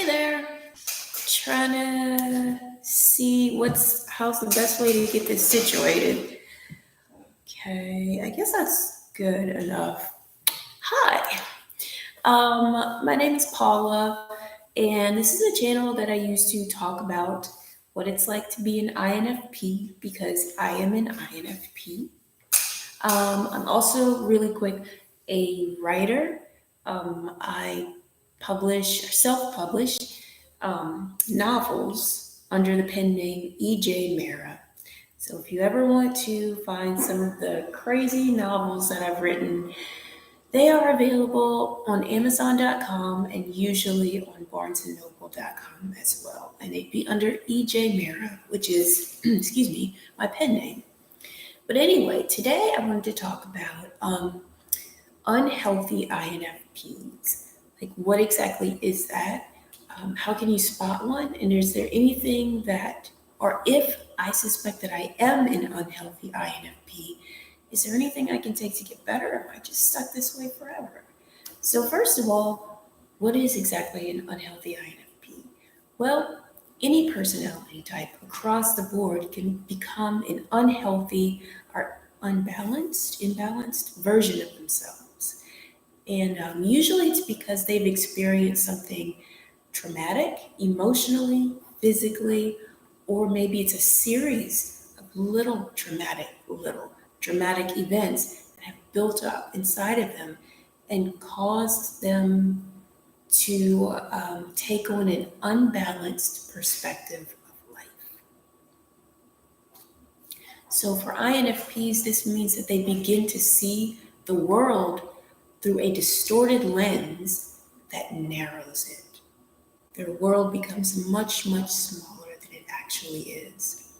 Hey there. Trying to see how's the best way to get this situated. Okay, I guess that's good enough. Hi. My name is Paula, and this is a channel that I use to talk about what it's like to be an INFP because I am an INFP. I'm also really quick a writer. I self-publish novels under the pen name EJ Mara. So if you ever want to find some of the crazy novels that I've written, they are available on Amazon.com and usually on BarnesandNoble.com as well. And they'd be under EJ Mara, which is, excuse me, my pen name. But anyway, today I wanted to talk about unhealthy INFPs. Like, what exactly is that? How can you spot one? And is there anything that, or if I suspect that I am an unhealthy INFP, is there anything I can take to get better? Or am I just stuck this way forever? So, first of all, what is exactly an unhealthy INFP? Well, any personality type across the board can become an unhealthy or imbalanced version of themselves. And usually it's because they've experienced something traumatic, emotionally, physically, or maybe it's a series of little dramatic events that have built up inside of them and caused them to take on an unbalanced perspective of life. So for INFPs, this means that they begin to see the world through a distorted lens that narrows it. Their world becomes much, much smaller than it actually is.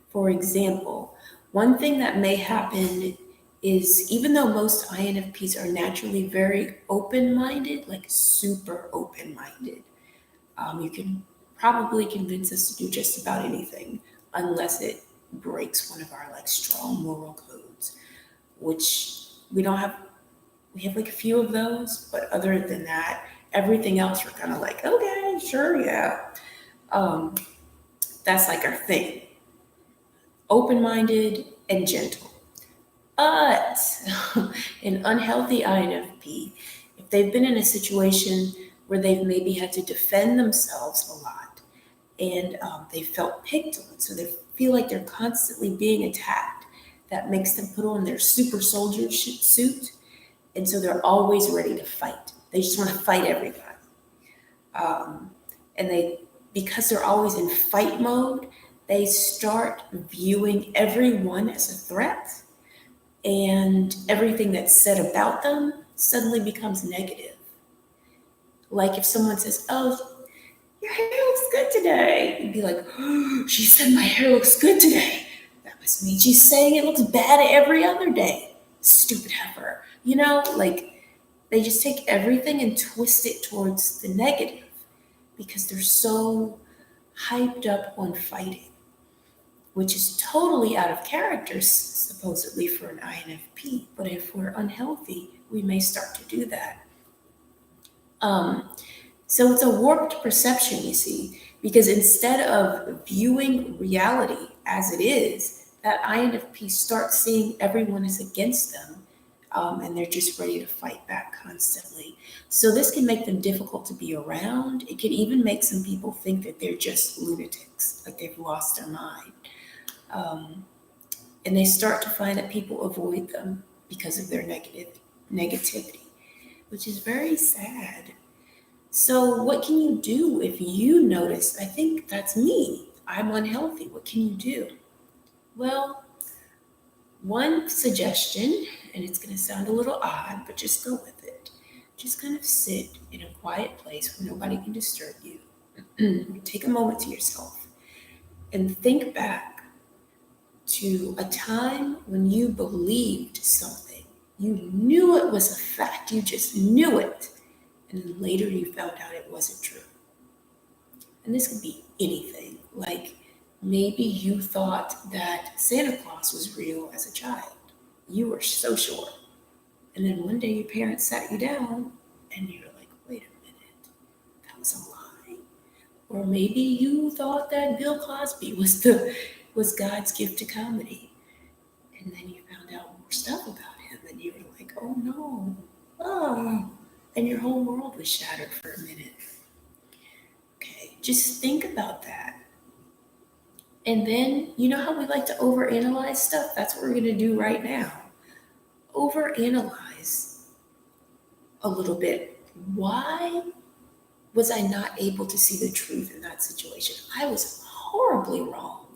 For example, one thing that may happen is even though most INFPs are naturally very open-minded, like super open-minded, you can probably convince us to do just about anything unless it breaks one of our like strong moral codes, which we don't have. We have like a few of those, but other than that, everything else we're kind of like, okay, sure, yeah. Um, that's like our thing. Open-minded and gentle. But an unhealthy INFP, if they've been in a situation where they've maybe had to defend themselves a lot and they felt picked on, so they feel like they're constantly being attacked, that makes them put on their super soldier suit. And so they're always ready to fight. They just want to fight everybody. Um, and because they're always in fight mode, they start viewing everyone as a threat, and everything that's said about them suddenly becomes negative. Like if someone says, "Oh, your hair looks good today," you'd be like, "Oh, she said my hair looks good today. That must mean she's saying it looks bad every other day. Stupid heifer." Like they just take everything and twist it towards the negative because they're so hyped up on fighting, which is totally out of character, supposedly, for an INFP. But if we're unhealthy, we may start to do that. So it's a warped perception, you see, because instead of viewing reality as it is, that INFP starts seeing everyone as against them, and they're just ready to fight back constantly. So this can make them difficult to be around. It can even make some people think that they're just lunatics, like they've lost their mind. And they start to find that people avoid them because of their negativity, which is very sad. So what can you do if you notice, I think that's me, I'm unhealthy? What can you do? Well, one suggestion, and it's going to sound a little odd, but just go with it. Just kind of sit in a quiet place where nobody can disturb you. Take a moment to yourself and think back to a time when you believed something. You knew it was a fact. You just knew it. And then later you found out it wasn't true. And this could be anything. Like maybe you thought that Santa Claus was real as a child. You were so sure. And then one day your parents sat you down and you're like, wait a minute, that was a lie. Or maybe you thought that Bill Cosby was God's gift to comedy. And then you found out more stuff about him and you were like, oh no. Oh. And your whole world was shattered for a minute. Okay, just think about that. And then, you know how we like to overanalyze stuff? That's what we're going to do right now. Overanalyze a little bit. Why was I not able to see the truth in that situation? I was horribly wrong.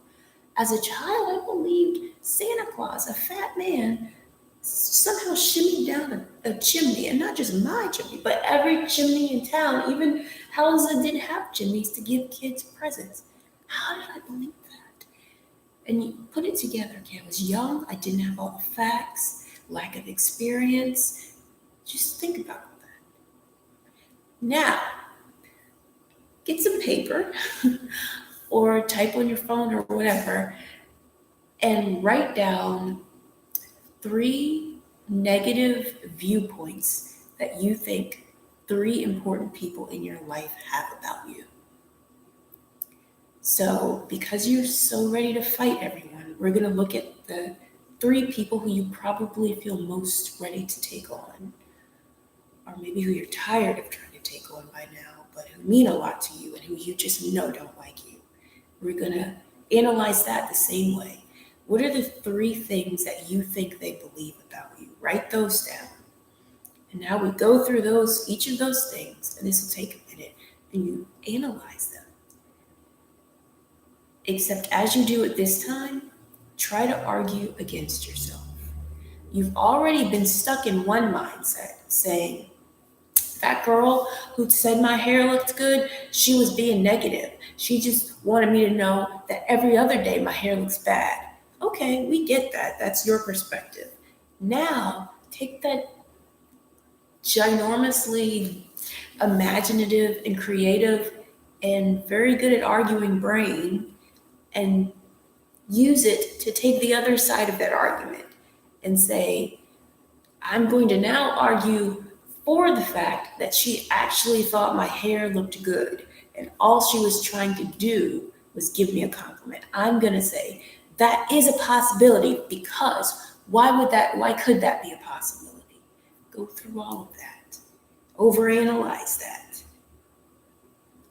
As a child, I believed Santa Claus, a fat man, somehow shimmied down a chimney, and not just my chimney, but every chimney in town, even houses that didn't have chimneys to give kids presents. How did I believe that? And you put it together, okay, I was young, I didn't have all the facts, lack of experience. Just think about that. Now, get some paper or type on your phone or whatever and write down 3 negative viewpoints that you think 3 important people in your life have about you. So, because you're so ready to fight everyone, we're going to look at the 3 people who you probably feel most ready to take on, or maybe who you're tired of trying to take on by now, but who mean a lot to you and who you just know don't like you. We're going to analyze that the same way. What are the 3 things that you think they believe about you? Write those down. And now we go through each of those things, and this will take a minute, and you analyze them. Except as you do it this time, try to argue against yourself. You've already been stuck in one mindset, saying, that girl who said my hair looked good, she was being negative. She just wanted me to know that every other day my hair looks bad. Okay, we get that. That's your perspective. Now, take that ginormously imaginative and creative and very good at arguing brain and use it to take the other side of that argument and say, I'm going to now argue for the fact that she actually thought my hair looked good and all she was trying to do was give me a compliment. I'm going to say that is a possibility because why could that be a possibility? Go through all of that. Overanalyze that.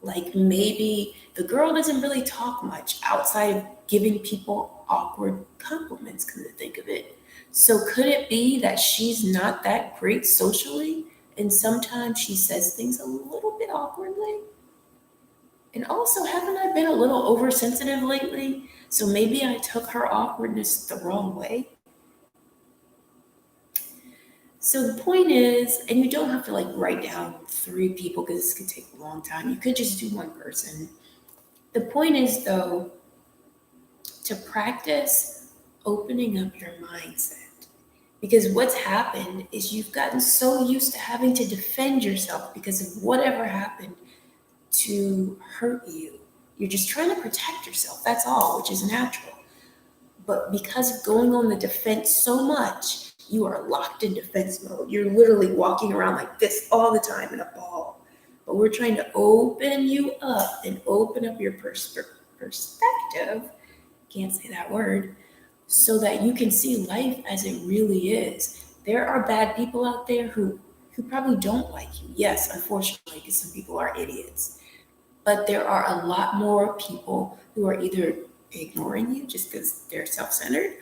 Like maybe the girl doesn't really talk much outside of giving people awkward compliments, come to think of it. So could it be that she's not that great socially? And sometimes she says things a little bit awkwardly? And also, haven't I been a little oversensitive lately? So maybe I took her awkwardness the wrong way. So the point is, and you don't have to like write down 3 people because this could take a long time. You could just do one person. The point is though, to practice opening up your mindset. Because what's happened is you've gotten so used to having to defend yourself because of whatever happened to hurt you. You're just trying to protect yourself, that's all, which is natural. But because of going on the defense so much, you are locked in defense mode. You're literally walking around like this all the time in a ball. But we're trying to open you up and open up your perspective, can't say that word, so that you can see life as it really is. There are bad people out there who probably don't like you. Yes, unfortunately, because some people are idiots. But there are a lot more people who are either ignoring you just because they're self-centered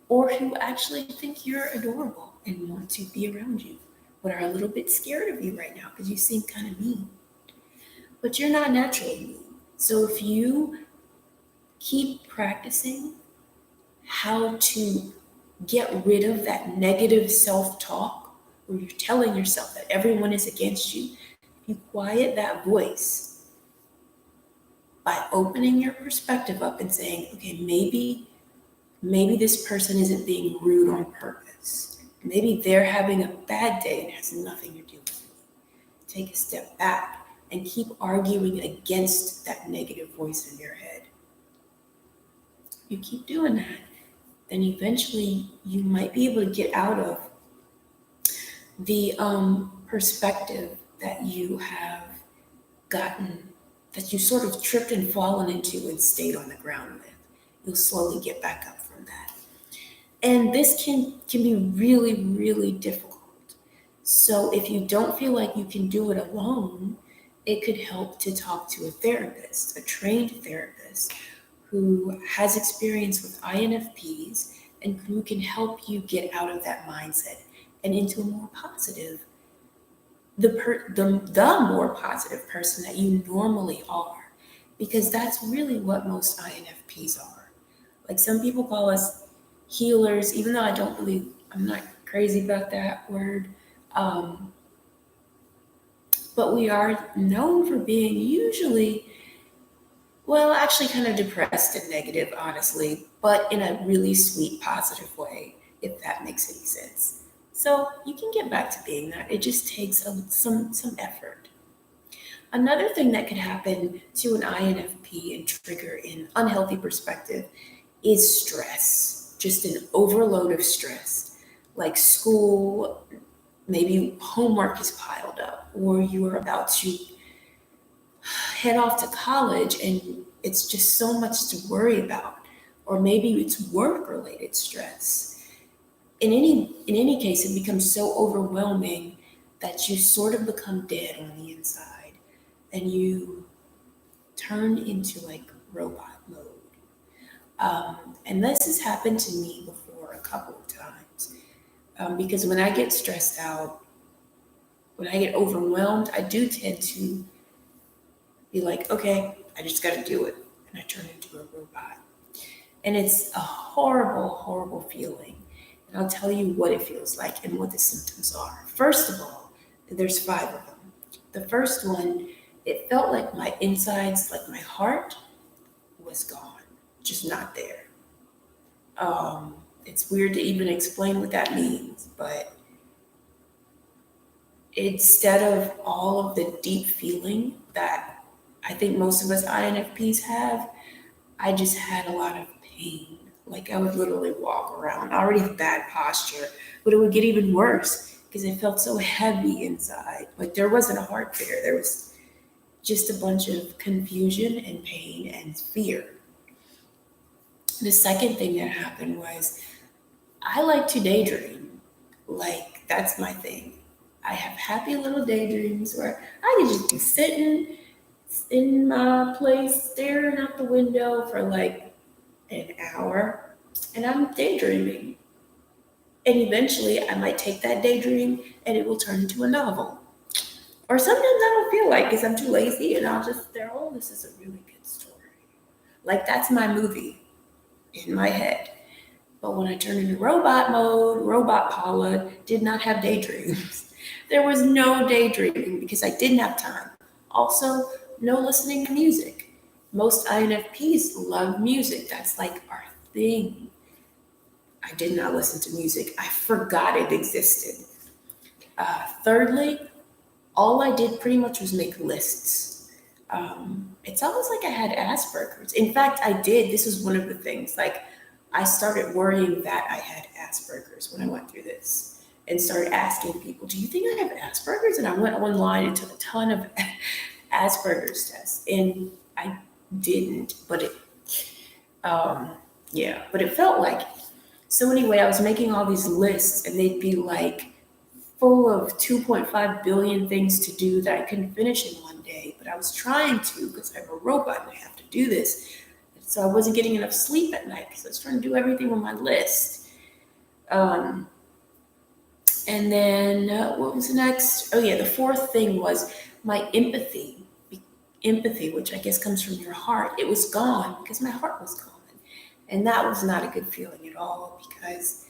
or who actually think you're adorable and want to be around you, but are a little bit scared of you right now because you seem kind of mean. But you're not naturally mean. So if you keep practicing how to get rid of that negative self-talk where you're telling yourself that everyone is against you, you quiet that voice by opening your perspective up and saying, okay, maybe this person isn't being rude on purpose. Maybe they're having a bad day and it has nothing to do with me. Take a step back and keep arguing against that negative voice in your head. You keep doing that, then eventually you might be able to get out of the perspective that you have gotten that you sort of tripped and fallen into and stayed on the ground with. You'll slowly get back up from that. And this can be really, really difficult. So if you don't feel like you can do it alone, it could help to talk to a therapist, a trained therapist who has experience with INFPs and who can help you get out of that mindset and into a more positive, the more positive person that you normally are. Because that's really what most INFPs are. Like some people call us healers, even though I'm not crazy about that word. Um, but we are known for being usually, well, actually kind of depressed and negative, honestly, but in a really sweet, positive way, if that makes any sense. So you can get back to being that. It just takes some effort. Another thing that could happen to an INFP and trigger an unhealthy perspective is stress, just an overload of stress, like school, maybe homework is piled up, or you are about to head off to college and it's just so much to worry about, or maybe it's work related stress. In any case, it becomes so overwhelming that you sort of become dead on the inside and you turn into like robot mode. And this has happened to me before a couple of times. Because when I get stressed out, when I get overwhelmed, I do tend to be like, okay, I just got to do it. And I turn into a robot. And it's a horrible, horrible feeling. And I'll tell you what it feels like and what the symptoms are. First of all, there's 5 of them. The first one, it felt like my insides, like my heart, was gone, just not there. It's weird to even explain what that means, but instead of all of the deep feeling that I think most of us INFPs have, I just had a lot of pain. Like I would literally walk around, already have bad posture, but it would get even worse because it felt so heavy inside. Like there wasn't a heart there. There was just a bunch of confusion and pain and fear. The second thing that happened was I like to daydream. Like that's my thing. I have happy little daydreams where I could just be sitting in my place staring out the window for like an hour and I'm daydreaming. And eventually I might take that daydream and it will turn into a novel. Or sometimes I don't feel like because I'm too lazy and I'll just there, oh, this is a really good story. Like that's my movie in my head. But when I turned into robot mode, robot Paula did not have daydreams. There was no daydreaming because I didn't have time. Also, no listening to music. Most INFPs love music. That's like our thing. I did not listen to music. I forgot it existed. Thirdly, all I did pretty much was make lists. It's almost like I had Asperger's. In fact, I did. This was one of the things. Like, I started worrying that I had Asperger's when I went through this and started asking people, do you think I have Asperger's? And I went online and took a ton of Asperger's tests. And I didn't, but but it felt like it. So anyway, I was making all these lists and they'd be like full of 2.5 billion things to do that I couldn't finish in one day, but I was trying to because I'm a robot and I have to do this. So I wasn't getting enough sleep at night because I was trying to do everything on my list. And then what was next? Oh yeah, the fourth thing was my empathy. Empathy, which I guess comes from your heart. It was gone because my heart was gone. And that was not a good feeling at all because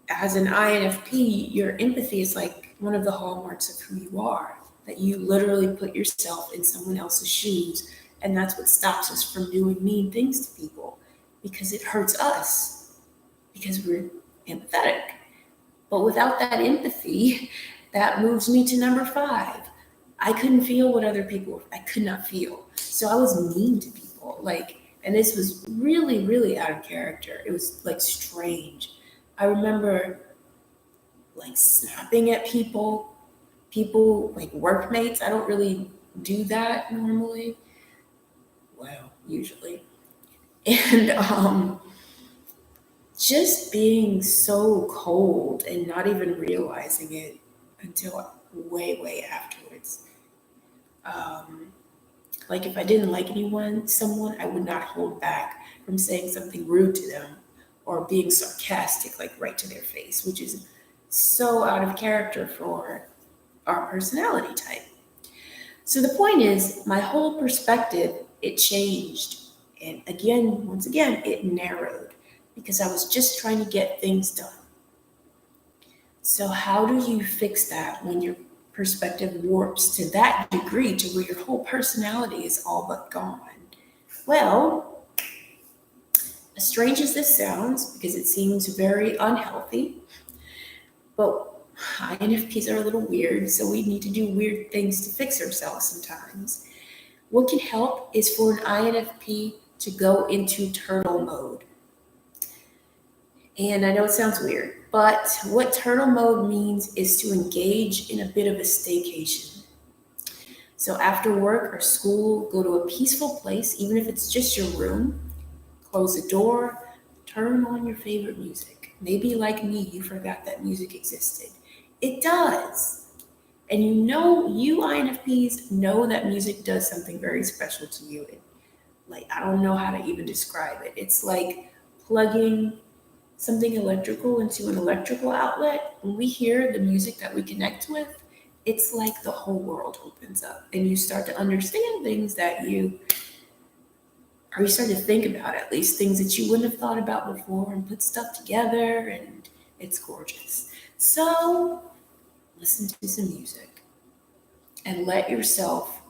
as an INFP, your empathy is like one of the hallmarks of who you are, that you literally put yourself in someone else's shoes. And that's what stops us from doing mean things to people because it hurts us because we're empathetic. But without that empathy, that moves me to number 5. I couldn't feel what other people, I could not feel. So I was mean to people. And this was really, really out of character. It was like strange. I remember like snapping at people like workmates. I don't really do that normally. Well, usually. And just being so cold and not even realizing it until way, way afterwards. Um, like if I didn't like someone, I would not hold back from saying something rude to them or being sarcastic, like right to their face, which is so out of character for our personality type. So the point is, my whole perspective, it changed. And again, once again, it narrowed because I was just trying to get things done. So, how do you fix that when your perspective warps to that degree to where your whole personality is all but gone? Well, as strange as this sounds, because it seems very unhealthy, but INFPs are a little weird, so we need to do weird things to fix ourselves sometimes. What can help is for an INFP to go into turtle mode. And I know it sounds weird, but what turtle mode means is to engage in a bit of a staycation. So after work or school, go to a peaceful place, even if it's just your room, close the door, turn on your favorite music. Maybe like me, you forgot that music existed. It does. And you INFPs know that music does something very special to you. Like, I don't know how to even describe it. It's like plugging something electrical into an electrical outlet. When we hear the music that we connect with, it's like the whole world opens up and you start to understand things or you start to think about at least things that you wouldn't have thought about before and put stuff together, and it's gorgeous. So listen to some music and let yourself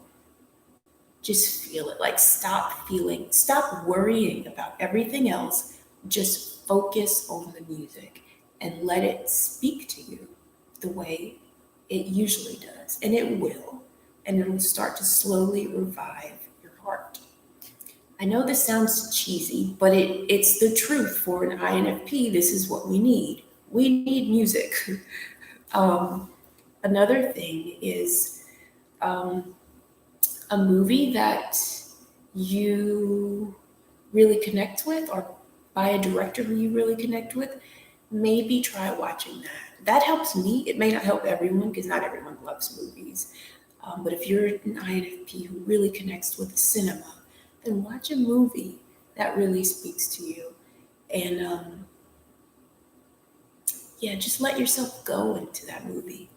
just feel it. Like stop worrying about everything else. Just focus on the music and let it speak to you the way it usually does. And it will. And it'll start to slowly revive your heart. I know this sounds cheesy, but it's the truth for an INFP. This is what we need. We need music. um, Another thing is um, a movie that you really connect with, or by a director who you really connect with, maybe try watching that. That helps me. It may not help everyone because not everyone loves movies. But if you're an INFP who really connects with cinema, then watch a movie that really speaks to you. And yeah, just let yourself go into that movie.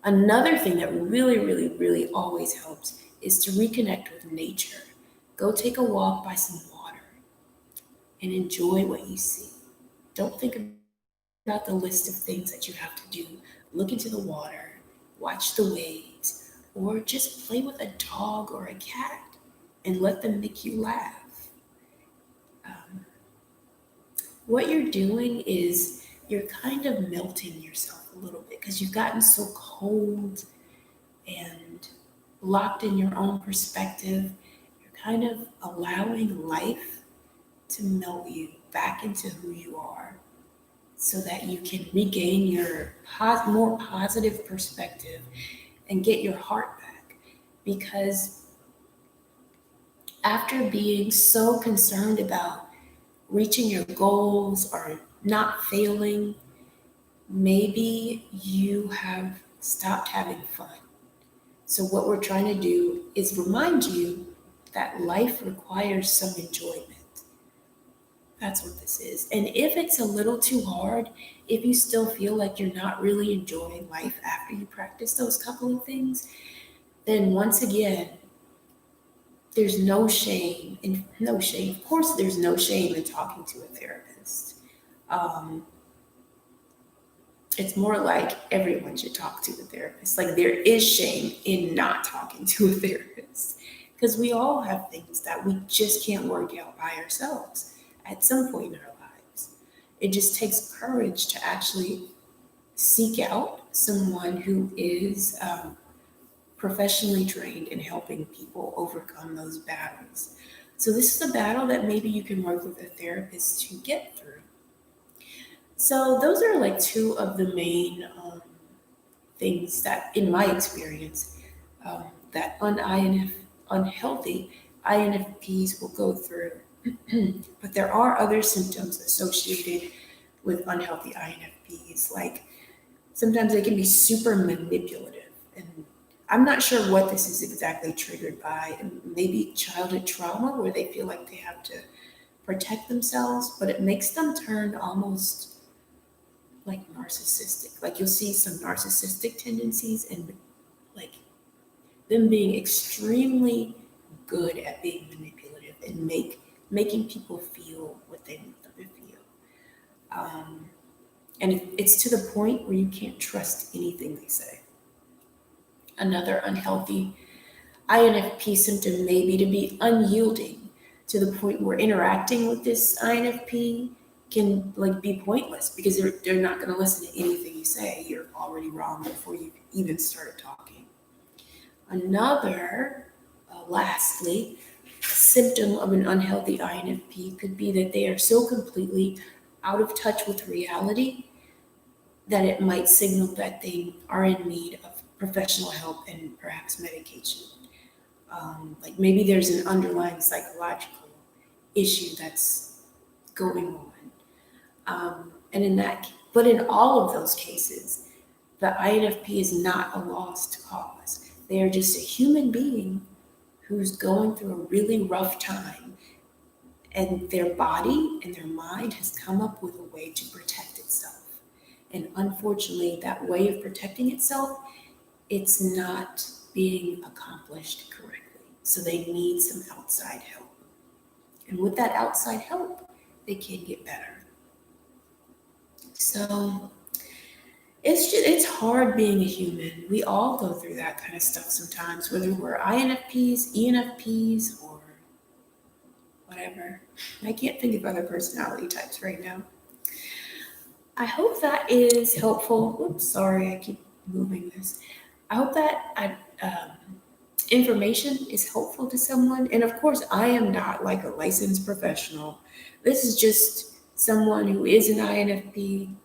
Another thing that really, really, really always helps is to reconnect with nature. Go take a walk by some water and enjoy what you see. Don't think about the list of things that you have to do. Look into the water, watch the waves, or just play with a dog or a cat and let them make you laugh. Um, what you're doing is you're kind of melting yourself a little bit because you've gotten so cold and locked in your own perspective. You're kind of allowing life to melt you back into who you are so that you can regain your more positive perspective and get your heart back. Because after being so concerned about reaching your goals or not failing, maybe you have stopped having fun. So, what we're trying to do is remind you that life requires some enjoyment. That's what this is. And if it's a little too hard, if you still feel like you're not really enjoying life after you practice those couple of things, then once again, there's no shame in no shame. Of course, there's no shame in talking to a therapist. Um, it's more like everyone should talk to a therapist. Like there is shame in not talking to a therapist because we all have things that we just can't work out by ourselves at some point in our lives. It just takes courage to actually seek out someone who is professionally trained in helping people overcome those battles. So, this is a battle that maybe you can work with a therapist to get through. So, those are like two of the main things that, in my experience, that unhealthy INFPs will go through. But there are other symptoms associated with unhealthy INFPs, like sometimes they can be super manipulative. And I'm not sure what this is exactly triggered by. Maybe childhood trauma where they feel like they have to protect themselves, but it makes them turn almost like narcissistic. Like you'll see some narcissistic tendencies and like them being extremely good at being manipulative and making people feel what they want them to feel. And it's to the point where you can't trust anything they say. Another unhealthy INFP symptom may be to be unyielding to the point where interacting with this INFP can like be pointless because they're not going to listen to anything you say. You're already wrong before you even started talking. Another, lastly, symptom of an unhealthy INFP could be that they are so completely out of touch with reality that it might signal that they are in need of professional help and perhaps medication. Like maybe there's an underlying psychological issue that's going on. But in all of those cases, the INFP is not a lost cause. They are just a human being who's going through a really rough time, and their body and their mind has come up with a way to protect itself. And unfortunately, that way of protecting itself, it's not being accomplished correctly. So they need some outside help. And with that outside help, they can get better. So it's hard being a human. We all go through that kind of stuff sometimes, whether we're INFPs, ENFPs, or whatever. I can't think of other personality types right now. I hope that is helpful. Oops, sorry, I keep moving this. I hope that information is helpful to someone. And of course, I am not like a licensed professional. This is just someone who is an INFP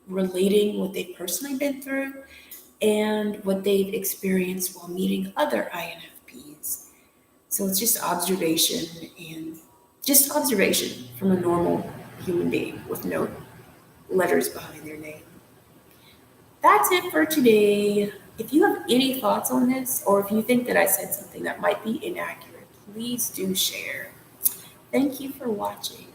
relating what they've personally been through and what they've experienced while meeting other INFPs. So it's just observation from a normal human being with no letters behind their name. That's it for today. If you have any thoughts on this, or if you think that I said something that might be inaccurate, please do share. Thank you for watching.